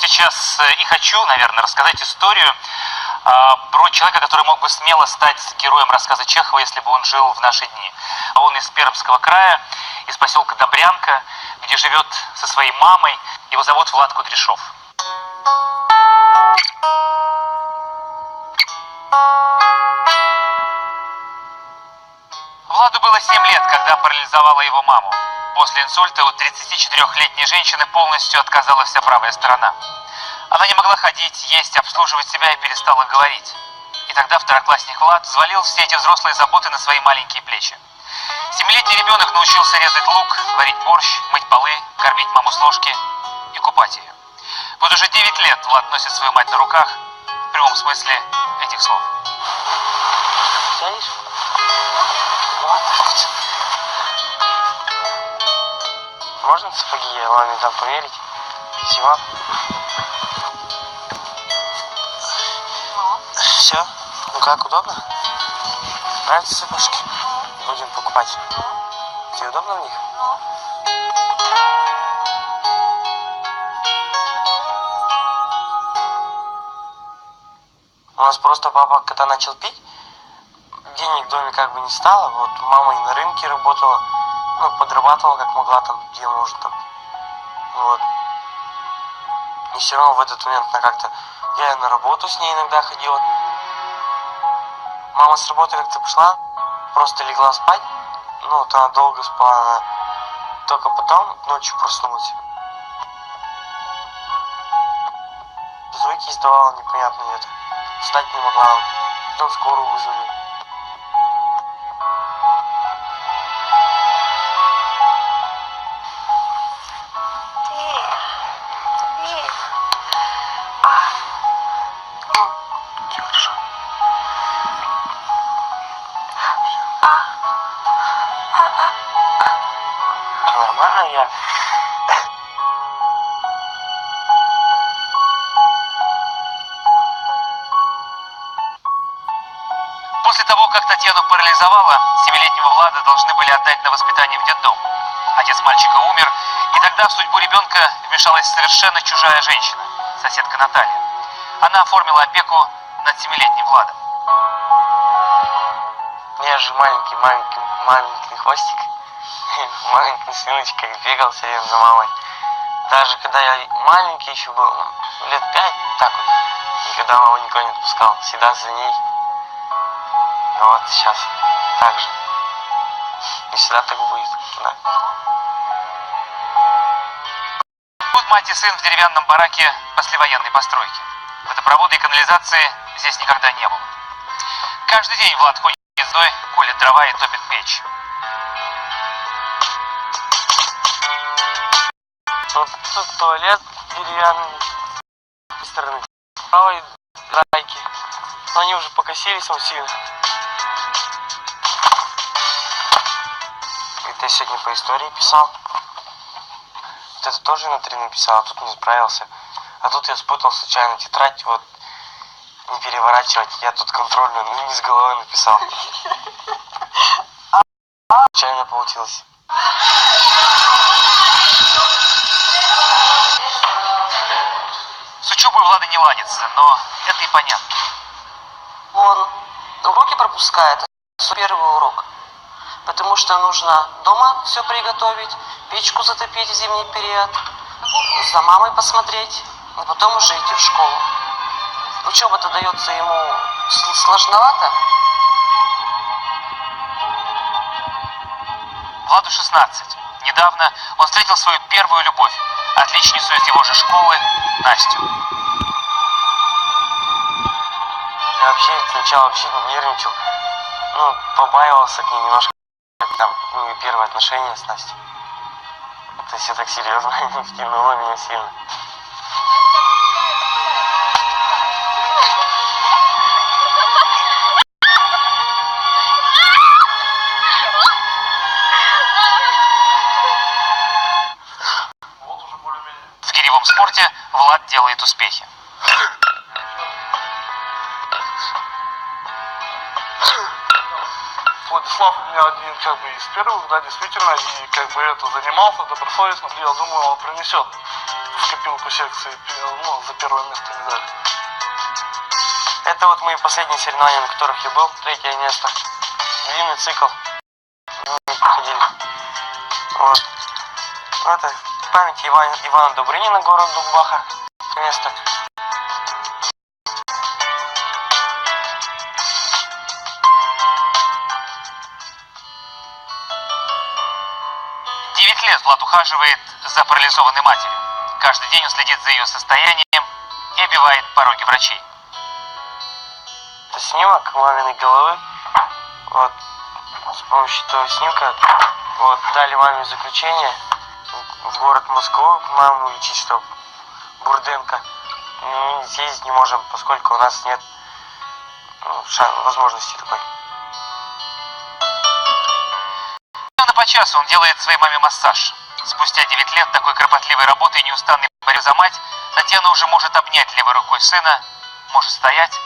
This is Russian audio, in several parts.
сейчас и хочу, наверное, рассказать историю про человека, который мог бы смело стать героем рассказа Чехова, если бы он жил в наши дни. Он из Пермского края, из поселка Добрянка, где живет со своей мамой. Его зовут Влад Кудряшов. Владу было 7 лет, когда парализовала его маму. После инсульта у 34-летней женщины полностью отказала вся правая сторона. Она не могла ходить, есть, обслуживать себя и перестала говорить. И тогда второклассник Влад взвалил все эти взрослые заботы на свои маленькие плечи. 7-летний ребенок научился резать лук, варить борщ, мыть полы, кормить маму с ложки и купать ее. Вот уже 9 лет Влад носит свою мать на руках, в прямом смысле этих слов. Тянешь? Вот так вот. Можно сапоги? Я маме там померить? Спасибо. Все? Ну как, удобно? Нравятся сапожки? Будем покупать. Тебе удобно в них? У нас просто папа, когда начал пить, денег в доме как бы не стало. Вот мама и на рынке работала, ну, подрабатывала как могла там, где можно там. Вот. И все равно в этот момент она как-то... Я на работу с ней иногда ходил. Мама с работы как-то пошла, просто легла спать. Ну, вот она долго спала, она только потом ночью проснулась. Звуки издавала непонятные это. Встать не могла. Потом скорую вызвали. Все хорошо. Нормально я. После того, как Татьяну парализовала, 7-летнего Влада должны были отдать на воспитание в детдом. Отец мальчика умер, и тогда в судьбу ребенка вмешалась совершенно чужая женщина, соседка Наталья. Она оформила опеку над 7-летним Владом. У меня же маленький хвостик. Маленький сыночка, бегал все время за мамой. Даже когда я маленький еще был, лет 5, так вот, никогда маму никого не отпускал, всегда за ней. Но вот сейчас так же. И всегда так будет, да. Тут мать и сын в деревянном бараке послевоенной постройки. Водопровода и канализации здесь никогда не было. Каждый день Влад ходит ездой, колет дрова и топит печь. Вот тут туалет деревянный, с той стороны правой райки. Но они уже покосились вот сильно. Это я сегодня по истории писал. Вот это тоже на 3 написал, а тут не справился. А тут я спутал случайно тетрадь, вот не переворачивать. Я тут контрольную, ну не с головой написал. Случайно получилось. С учебой Влада не ладится, но это и понятно. Он уроки пропускает, это первый урок. Потому что нужно дома все приготовить, печку затопить в зимний период, за мамой посмотреть, а потом уже идти в школу. Учеба-то дается ему сложновато. Владу 16. Недавно он встретил свою первую любовь, отличницу из его же школы, Настю. Я вообще сначала вообще нервничал, ну, побаивался к ней немножко, как там, ну, первые отношения с Настей. Это все так серьезно, втянуло меня сильно. В гиревом спорте Влад делает успехи. Владислав у меня один как бы из первых, да, действительно, и как бы это занимался добросовестно, я думаю, он принесет в копилку секции, ну, за первое место медаль. Это вот мои последние соревнования, на которых я был. Третье место. Длинный цикл. Мы проходили. Вот. Это в памяти Ивана Добрынина, город Дугбаха. Место. 9 лет Влад ухаживает за парализованной матерью. Каждый день он следит за ее состоянием и обивает пороги врачей. Это снимок маминой головы. Вот. С помощью этого снимка вот, дали маме заключение в город Москву, маму лечить, что Бурденко. Мы съездить не можем, поскольку у нас нет возможности такой. По часу он делает своей маме массаж. Спустя 9 лет такой кропотливой работы и неустанной борьбы за мать, Татьяна уже может обнять левой рукой сына, может стоять,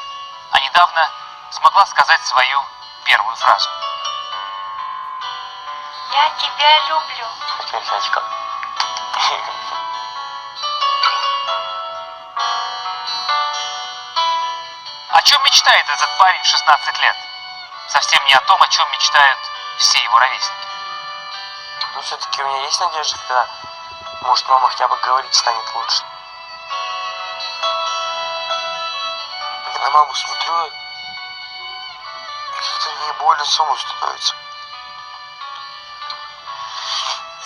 а недавно смогла сказать свою первую фразу. Я тебя люблю. Теперь Сачка. О чем мечтает этот парень в 16 лет? Совсем не о том, о чем мечтают все его ровесники. Но все-таки у меня есть надежда, когда, может, мама хотя бы говорить станет лучше. Я на маму смотрю, как-то мне больно самому становится.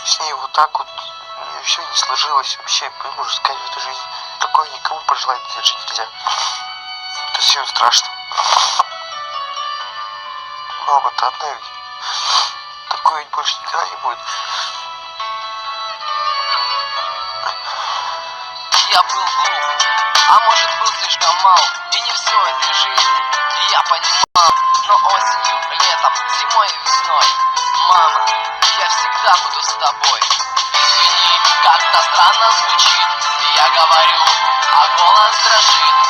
С ней вот так вот, у меня все не сложилось. Вообще, можно сказать, в этой жизни такое никому пожелать жить нельзя. Это всем страшно. Мама-то одна ведь. Такое ведь больше никогда не будет. Я был глуп, а может был слишком мал. И не все этой жизни я понимал. Но осенью, летом, зимой и весной, мама, я всегда буду с тобой. Извини, как-то странно звучит. Я говорю, а голос дрожит.